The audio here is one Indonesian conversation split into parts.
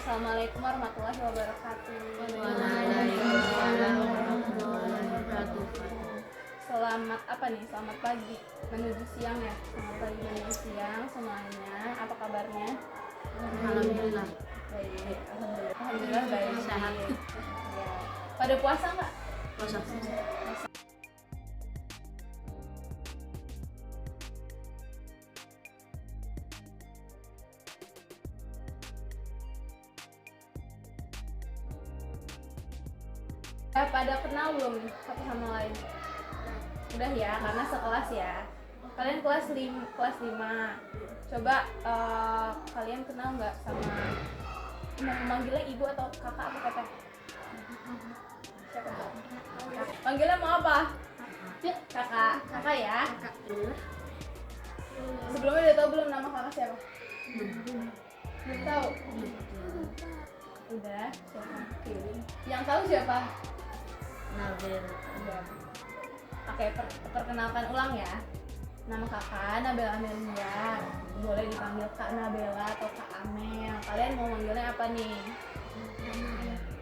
Assalamualaikum warahmatullahi wabarakatuh. Waalaikumsalam warahmatullahi wabarakatuh. Selamat Selamat pagi menuju siang ya. Selamat pagi menuju siang semuanya. Apa kabarnya? Alhamdulillah. Baik. Alhamdulillah baik. Sehat. Ya. Pada puasa nggak? Puasa. Pada kenal belum satu sama lain? Udah ya, karena sekelas ya. Kalian kelas 5. Coba kalian kenal nggak sama manggilnya ibu atau kakak atau teteh? Siapa? Manggilnya mau apa? Kakak ya. Sebelumnya udah tahu belum nama kakak siapa? Belum tahu. Udah, siapa? Yang tahu siapa? Nabil. Oke, perkenalkan ulang ya. Nama kakak Nabela Amelia. Boleh dipanggil Kak Nabela atau Kak Amel. Kalian mau manggilnya apa nih?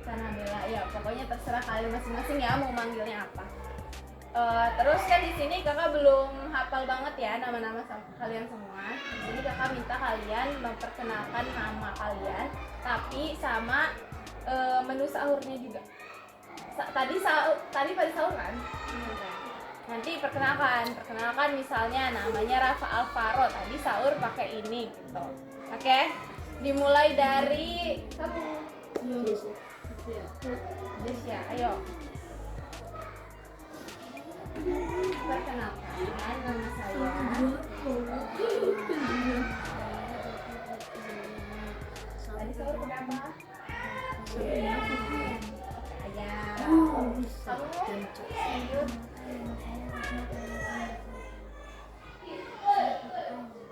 Kak Nabela. Ya, pokoknya terserah kalian masing-masing ya mau manggilnya apa. Terus kan di sini kakak belum hafal banget ya nama-nama kalian semua. Di sini kakak minta kalian memperkenalkan nama kalian, tapi sama menu sahurnya juga. Tadi pada sahur kan? Nanti perkenalkan misalnya namanya Rafa Alvaro, tadi sahur pakai ini gitu. Oke? Dimulai dari kamu. Desya, ayo. Perkenalkan nama saya. Tadi sahur pakai apa? Ayam. Kamu?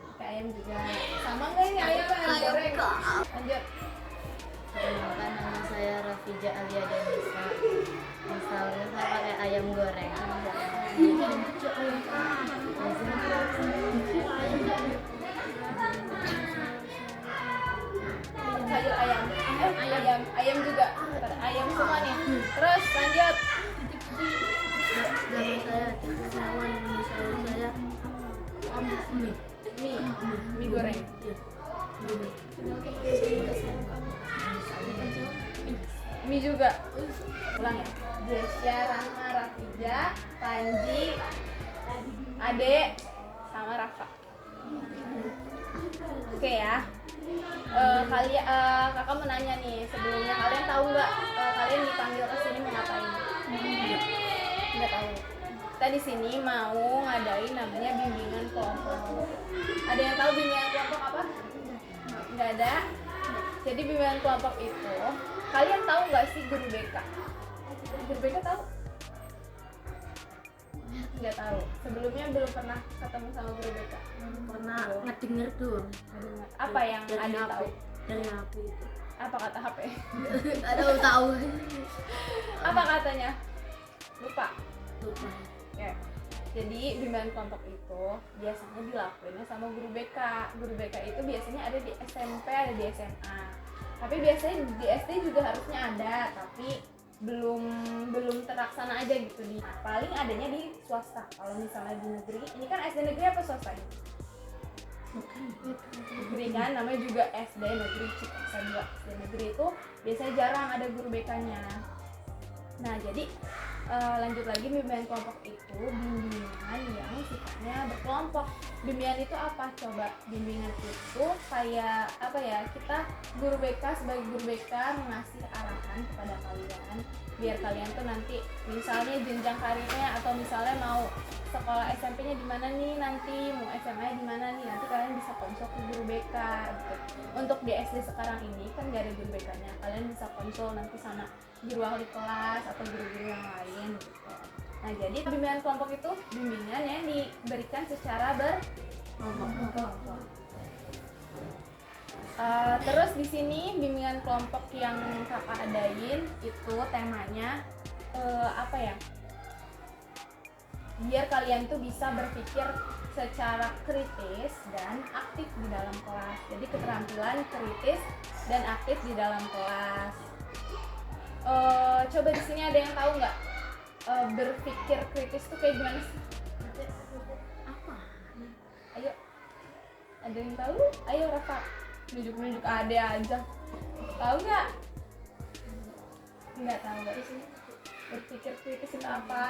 Pakai ayam juga. Sama nggak ini ayam goreng? Lanjut. Perkenalkan, nama saya Rafija Alia Denisa. Misalnya saya pakai ayam goreng. Sayur ayam. Ayam juga. Ayam semua nih. Terus lanjut. Nama saya Sawan. Misalnya saya Mie goreng. Mie juga. Ulang ya. Desya, Rahma, Rafija, Panji, Ade, sama Rafa. Oke ya. Kakak mau nanya nih, sebelumnya kalian tahu nggak kalian dipanggil ke sini mau ngapain? Nggak tahu. Kita di sini mau ngadain namanya bimbingan kelompok. Ada yang tahu bimbingan kelompok apa? Nggak ada. Jadi bimbingan kelompok itu, kalian tahu nggak sih guru BK? Guru BK tahu? Nggak tahu. Sebelumnya belum pernah ketemu sama guru BK. pernah ngedenger tuh Apa yang dari ada HP. tahu? Dari HP itu. Apa kata HP? Ada tahu. Apa katanya? Lupa. Lupa. Ya. Jadi bimbingan kelompok itu biasanya dilakuinnya sama guru BK. Guru BK itu biasanya ada di SMP, ada di SMA. Tapi biasanya di SD juga harusnya ada, tapi belum terlaksana aja gitu di. Paling adanya di swasta. Kalau misalnya di negeri, ini kan SD negeri apa swasta ini? Negeri kan, namanya juga SD negeri Cipta 2. SD negeri itu biasanya jarang ada guru BK-nya. Nah, jadi lanjut lagi, bimbingan kelompok itu bimbingan yang sifatnya berkelompok. Bimbingan itu apa? Coba, bimbingan itu kayak apa ya, kita guru BK sebagai guru BK mengasih arahan kepada kalian biar kalian tuh nanti misalnya jenjang karirnya atau misalnya mau sekolah SMP-nya di mana nih nanti, mau SMA di mana nih, nanti kalian bisa konsul ke guru BK gitu. Untuk di SD sekarang ini kan gak ada guru BK-nya, kalian bisa konsul nanti sama guru wali kelas atau guru-guru yang lain gitu. Nah, jadi bimbingan kelompok itu bimbingan yang diberikan secara berkelompok. Terus di sini bimbingan kelompok yang kakak adain itu temanya apa ya? Biar kalian tuh bisa berpikir secara kritis dan aktif di dalam kelas. Jadi Jadi keterampilan kritis dan aktif di dalam kelas. Coba di sini ada yang tahu nggak berpikir kritis tuh kayak gimana sih? Apa? Ayo, ada yang tahu? Ayo Rafa, nunjuk ade aja. Tahu nggak? Nggak tahu. Berpikir kritis itu apa?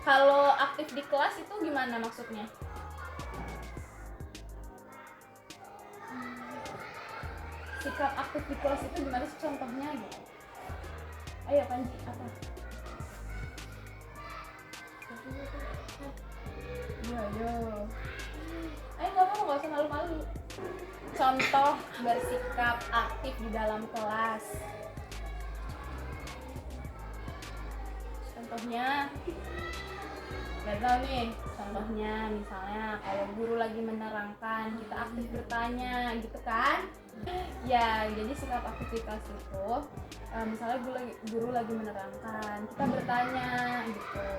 Kalau aktif di kelas itu gimana maksudnya? Sikap aktif di kelas itu gimana sih contohnya gitu? Ayo Panji, apa? Yo. Ayo nggak usah malu-malu. Contoh bersikap aktif di dalam kelas. Contohnya, nggak tahu nih. Contohnya misalnya kalau guru lagi menerangkan, kita aktif bertanya, gitu kan? Ya, jadi sikap aktivitas itu, misalnya guru lagi menerangkan, kita bertanya, gitu.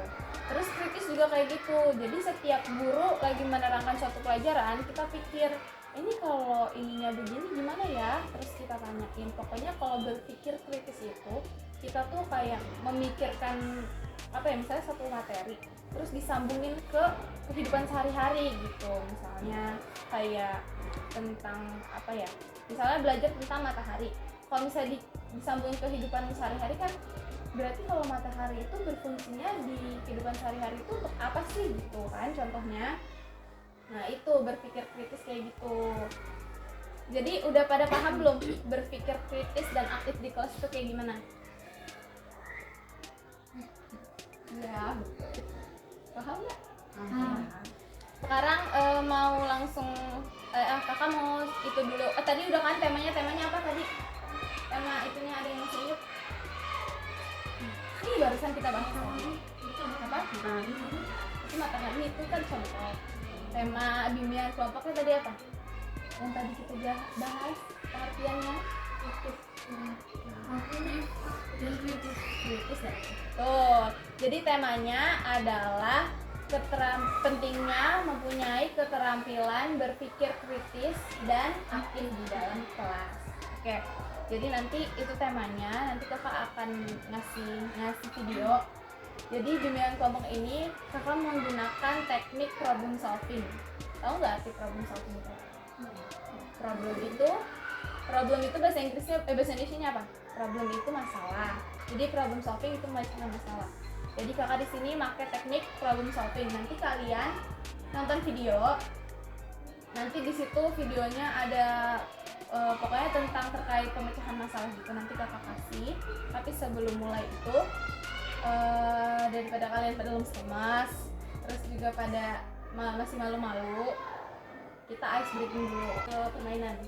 Terus kritis juga kayak gitu. Jadi setiap guru lagi menerangkan suatu pelajaran, kita pikir ini kalau ininya begini gimana ya? Terus kita tanyain. Pokoknya kalau berpikir kritis itu, kita tuh kayak memikirkan apa ya, misalnya satu materi terus disambungin ke kehidupan sehari-hari gitu. Misalnya kayak tentang apa ya, misalnya belajar tentang matahari. Kalau misalnya disambungin ke kehidupan sehari-hari kan berarti kalau matahari itu berfungsinya di kehidupan sehari-hari itu untuk apa sih gitu kan contohnya. Nah itu berpikir kritis kayak gitu. Jadi udah pada paham belum berpikir kritis dan aktif di kelas itu kayak gimana? Ya, paham nggak? Sekarang mau langsung kakak mau itu dulu. Tadi udah kan temanya apa tadi? Tema itunya ada yang masih ingat? Ini barusan kita bahas apa? Itu matahari itu kan contoh. Tema bimbingan kelompoknya tadi apa? Yang tadi kita bahas pengertiannya kritis ya. Tuh, jadi temanya adalah pentingnya mempunyai keterampilan berpikir kritis dan aktif di dalam kelas. Oke, jadi nanti itu temanya. Nanti kakak akan ngasih video. Jadi bimbingan kelompok ini kakak menggunakan teknik problem solving. Tahu nggak arti problem solving itu? Problem itu bahasa Indonesianya apa? Problem itu masalah. Jadi problem solving itu memecahkan masalah. Jadi kakak di sini pakai teknik problem solving. Nanti kalian nonton video. Nanti di situ videonya ada pokoknya tentang terkait pemecahan masalah gitu. Nanti kakak kasih. Tapi sebelum mulai itu daripada kalian pada lemas, terus juga pada masih malu-malu, kita ice breaking dulu ke permainan.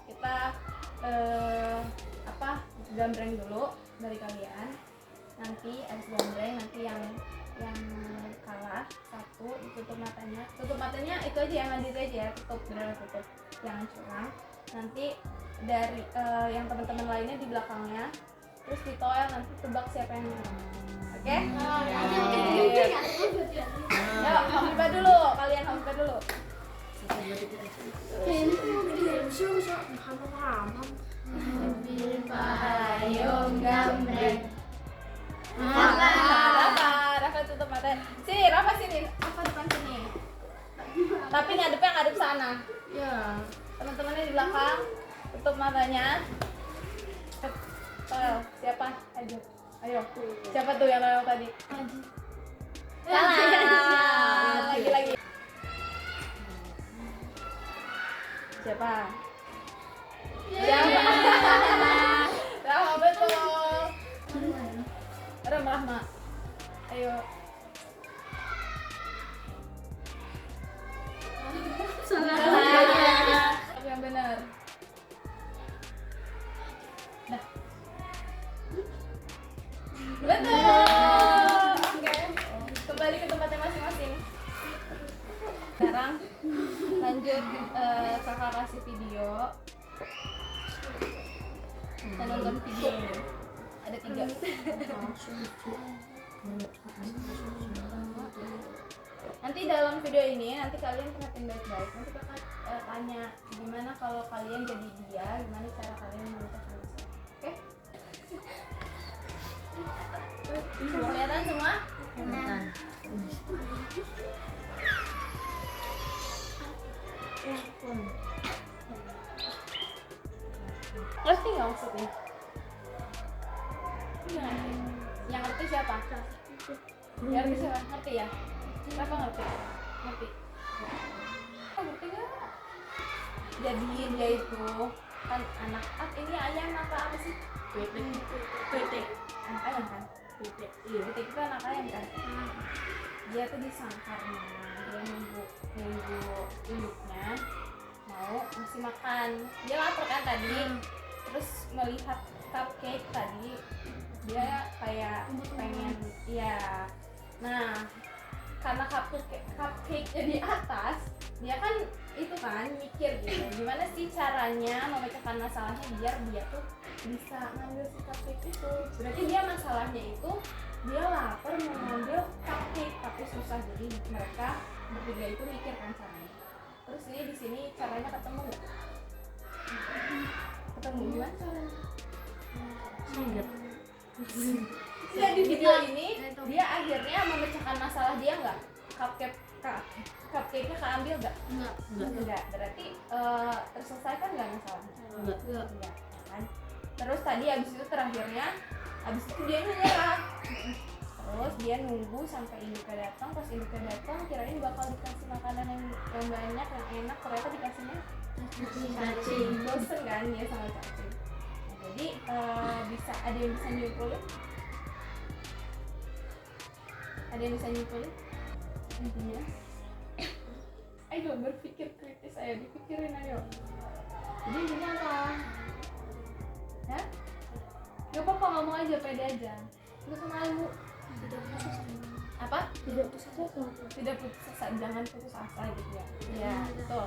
Kita gambreng dulu dari kalian. Nanti ice gambreng, nanti yang kalah satu tutup matanya itu aja, yang adil aja, tutup, jangan curang. Nanti dari yang teman-teman lainnya di belakangnya, terus ditoel, nanti tebak siapa yang menang. Oke? Yuk, Hamifah dulu, kalian Hamifah dulu. Payung gambreng. Rafa tutup mata. Sini, Rafa sini. Rafa depan sini. Tapi ngadep sana. Ya. Teman-temannya di belakang, tutup matanya. Siapa? Ayo. Siapa tuh yang lewat tadi? Salah. Lagi. Siapa? Rahma, betul. Rahma. Ayo. Salah. Yang benar. Nah. Betul. Oke. Kembali ke tempatnya masing-masing. Sekarang lanjut, kakak kasih video. Kita nonton video. Ada 3. Nanti dalam video ini nanti kalian perhatiin baik-baik. Nanti kakak tanya gimana kalau kalian jadi dia, gimana cara kalian memecahkan masalah. Oke? Kelihatan semua? Kelihatan. Ngerti nggak maksudnya? Nggak ngerti. Yang ngerti siapa? Yang ngerti siapa? Ngerti ya? Siapa ngerti? Ngerti? Oh, ngerti nggak? Jadi dia itu kan anak ini ayam apa sih? Pitik. Anak ayam kan? Pitik. Iya, pitik itu anak ayam kan? Dia tuh di sangkarnya, dia nunggu induknya mau ngasih makan. Dia lapar kan tadi, terus melihat cupcake tadi, dia kayak pengen, ya. Nah, karena cupcake di atas, dia kan itu kan mikir gitu, gimana sih caranya memecahkan masalahnya biar dia tuh bisa ngambil si cupcake itu. Berarti dia masalahnya itu dia lapar mau ngambil cupcake tapi susah, jadi mereka bertiga itu mikir kan caranya. Terus ini di sini caranya ketemu nggak? Ketemu gimana caranya? Ya di video ini dia akhirnya memecahkan masalah dia nggak? Cupcake-nya keambil nggak? Enggak. Berarti terselesaikan nggak masalahnya? Enggak. Kan? Terus tadi abis itu terakhirnya, abis itu dia nyerah. Terus dia nunggu sampai induknya datang. Pas induknya datang, kirain bakal dikasih makanan yang banyak, yang enak. Ternyata dikasihnya cacing. Bosen kan dia sama cacing. Nah, jadi bisa ada yang bisa nyimpulin? Ada yang bisa nyimpulin? Intinya, ayo berpikir kritis, ayo dipikirin ayo. Jadi intinya apa? Ya? Gak apa-apa, ngomong aja, pede aja. Gak usah malu. Apa? Tidak putus asa, jangan putus asa gitu ya. Iya, betul.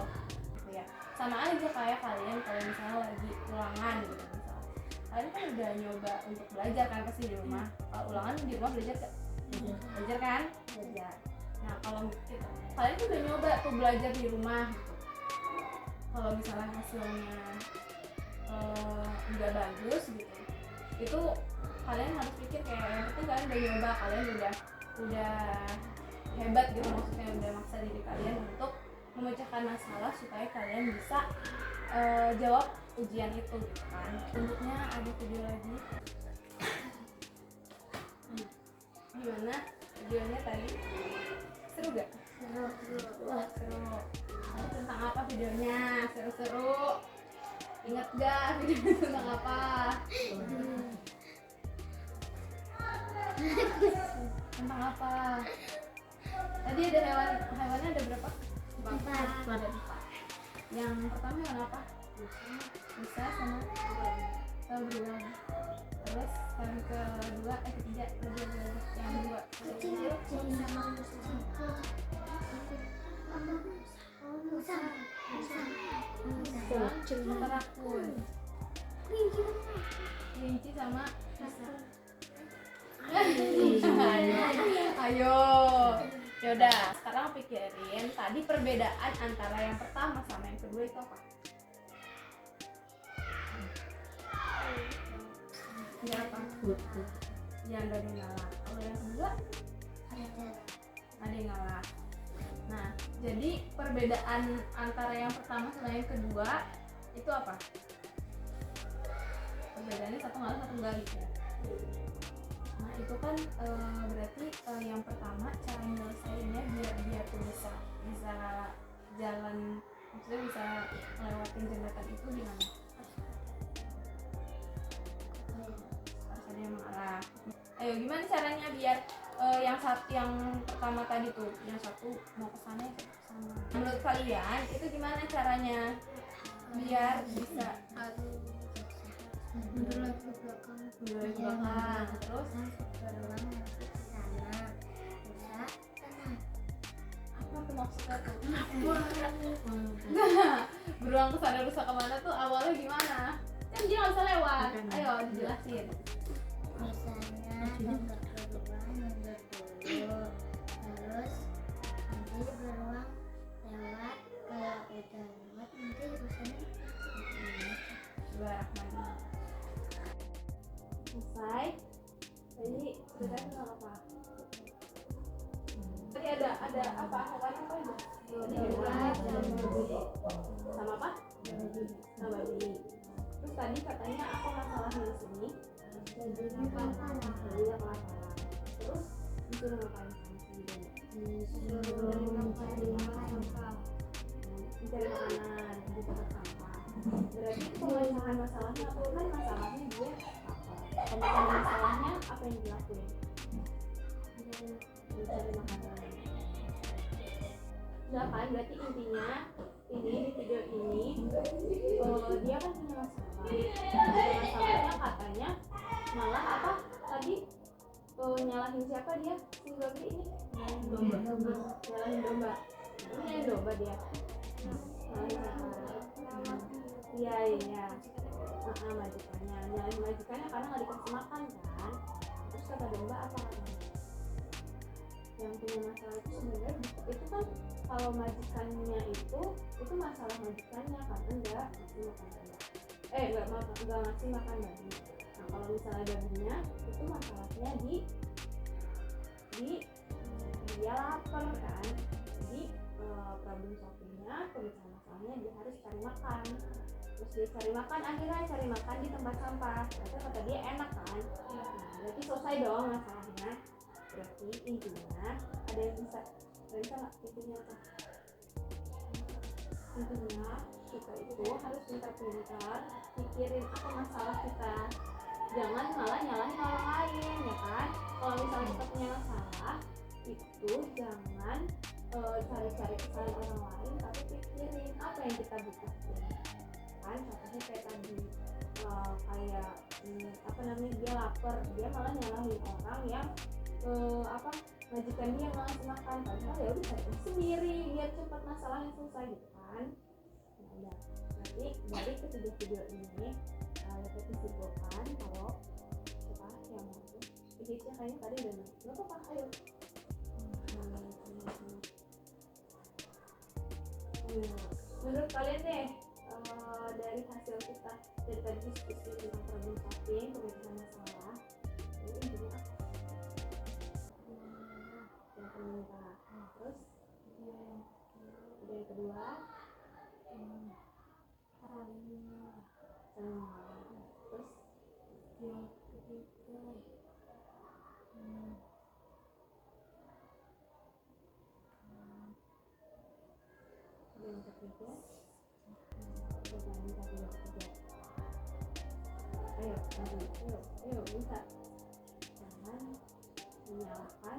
Ya. Sama aja kayak kalian kalau misalnya lagi ulangan gitu misalnya. Kalian kan udah nyoba untuk belajar kan pasti di rumah. Kalau ulangan di rumah belajar gak? Belajar kan? Belajar. Nah kalau kita, kalian tuh udah nyoba tuh belajar di rumah gitu. Kalau misalnya hasilnya nggak bagus gitu, itu kalian harus pikir kayak yang penting kalian udah nyoba, kalian udah hebat gitu, maksudnya udah maksa diri kalian untuk memecahkan masalah supaya kalian bisa jawab ujian itu gitu kan. Bentuknya ada video lagi. Gimana videonya tadi? Seru gak? Wah seru. Tentang apa videonya? Seru-seru. Ingat gak videonya tentang apa? Tentang apa? Tadi ada hewannya ada berapa? 4. Yang pertama hewan apa? Rusa sama beruang. Terus yang ketiga yang dua rakun, kelinci sama ayo. Yaudah, sekarang pikirin tadi perbedaan antara yang pertama sama yang kedua itu apa? Ya apa? Yang dari ngalah. Kalau yang kedua ada yang ngalah. Nah, jadi perbedaan antara yang pertama sama yang kedua itu apa? Perbedaannya satu ngalah, satu enggak gitu ya. Nah, itu kan berarti yang pertama cara menyelesaikannya biar dia tuh bisa jalan, maksudnya bisa melewatin jembatan itu gimana? Harus ada yang mengarah. Ayo gimana caranya biar yang pertama tadi tuh, yang satu mau ke sana, yang satu ke sana. Menurut kalian itu gimana caranya biar bisa mundur lagi ke belakang, terus berulang lagi ke sana, bisa tenang. Apa tuh maksudnya tuh? Berulang ke sana rusak kemana tuh awalnya gimana? Kan dia nggak bisa lewat. Ayo dijelasin. Misalnya kalau berulang mundur dulu, terus jadi beruang lewat kalau udah lewat nanti urusannya Bismillahirrahmanirrahim. Selesai. Jadi ceritanya tentang apa? Tadi ada apa? Hewan apa itu? Hewan sama apa? Sama babi. Terus tadi katanya apa masalahnya di sini? babinya kelaparan. Babinya kelaparan. Terus disuruh ngapain sama si babi? Disuruh makan. Mencari makanan di tempat sampah. Berarti pemecahan masalahnya apa? Kan masalahnya dia apa? Pemecahan masalahnya apa yang dilakuin? Mencari makanan. Nah kan berarti intinya ini di video ini dia kan punya masalah. Masalahnya katanya malah apa tadi nyalahin siapa dia si babi ini? Nyalahin domba. Nyalahin domba dia. Iya majikannya nyalahin majikannya karena nggak dikasih makan kan. Terus kata domba apa katanya? Yang punya masalah itu sebenarnya itu kan kalau majikannya itu masalah majikannya karena nggak ngasih makan domba. Nggak ngasih makan babi. Nah kalau misalnya babinya itu masalahnya di dia lapar kan. Jadi problem solvingnya pemecahan masalahnya dia harus cari makan. Terus dia cari makan akhirnya cari makan di tempat sampah. Ternyata kata dia enak kan. Nah, berarti selesai dong masalahnya. Berarti intinya ada yang bisa nggak intinya apa? Intinya kita itu harus pintar-pintar pikirin apa masalah kita, jangan malah nyalahin orang lain ya kan. Kalau misalnya kita punya masalah itu jangan cari-cari kesalahan orang lain, tapi pikirin apa yang kita butuhin kan. Contohnya kayak tadi dia lapar, dia malah nyalahin orang yang majikan dia nggak ngasih makan, padahal ya udah cari sendiri biar cepat masalahnya selesai gitu kan. Nah udah, nanti dari ketiga video ini dapat disimpulkan kalau apa yang itu isinya kayaknya tadi udah nggak apa-apa, ayo. Menurut kalian deh dari hasil kita dari tadi diskusi tentang problem solving, pemecahan masalah, itu intinya apa? Yang pertama, terus yang kedua terus yang ketiga ayo bisa, jangan menyalahkan